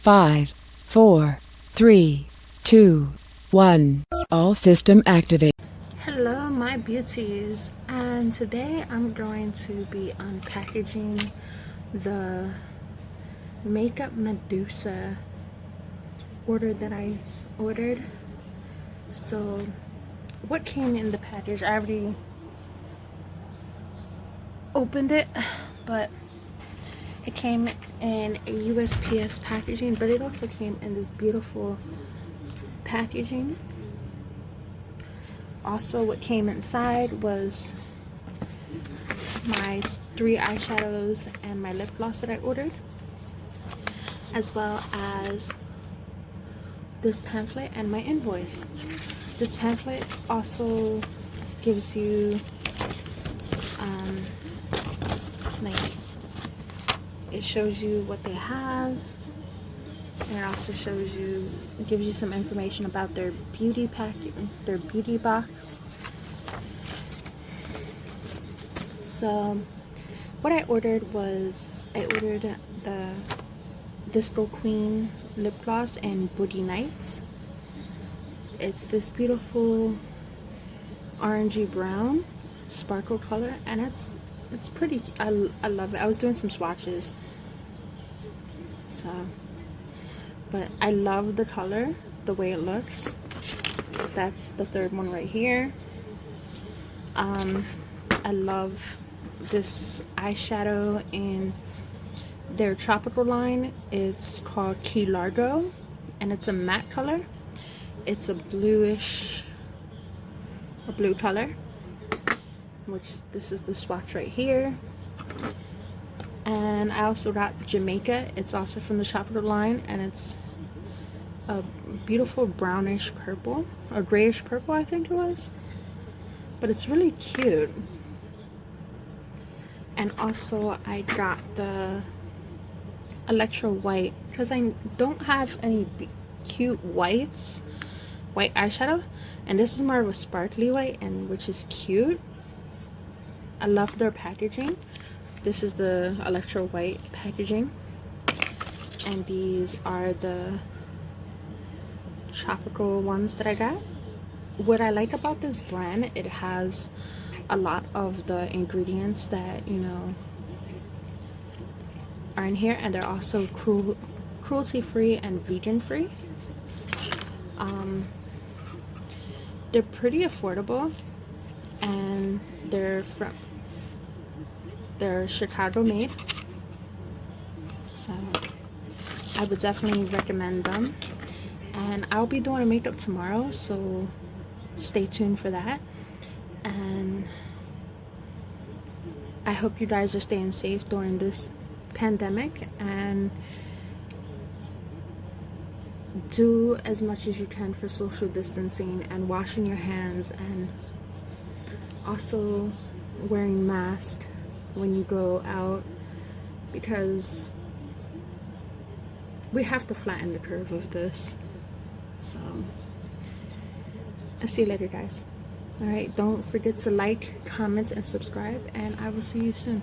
5, 4, 3, 2, 1. All system activate. Hello my beauties, and today I'm going to be unpackaging the makeup Medusa order that I ordered. So what came in the package, I already opened it, but it came in a USPS packaging, but it also came in this beautiful packaging. Also, what came inside was my 3 eyeshadows and my lip gloss that I ordered, as well as this pamphlet and my invoice. This pamphlet also gives you like, it shows you what they have, and it also shows you, it gives you some information about their beauty package, their beauty box. So what I ordered was, I ordered the Disco Queen lip gloss and Boogie Nights. It's this beautiful orangey brown sparkle color, and it's pretty. I love it. I was doing some swatches, so, but I love the color, the way it looks. That's the third one right here. I love this eyeshadow in their tropical line. It's called Key Largo, and it's a matte color. It's a bluish, a blue color, which this is the swatch right here. And I also got Jamaica. It's also from the tropical line, and it's a beautiful brownish purple, or grayish purple I think it was, but it's really cute. And also I got the Electro white, because I don't have any cute white eyeshadow, and this is more of a sparkly white, and which is cute. I love their packaging. This is the Electro white packaging, and these are the tropical ones that I got. What I like about this brand, it has a lot of the ingredients that, you know, are in here, and they're also cruelty-free and vegan-free. They're pretty affordable, and they're Chicago made, so I would definitely recommend them. And I'll be doing makeup tomorrow, so stay tuned for that. And I hope you guys are staying safe during this pandemic, and do as much as you can for social distancing and washing your hands, and also wearing masks when you go out, because we have to flatten the curve of this. So I'll see you later, guys. All right, don't forget to like, comment, and subscribe, and I will see you soon.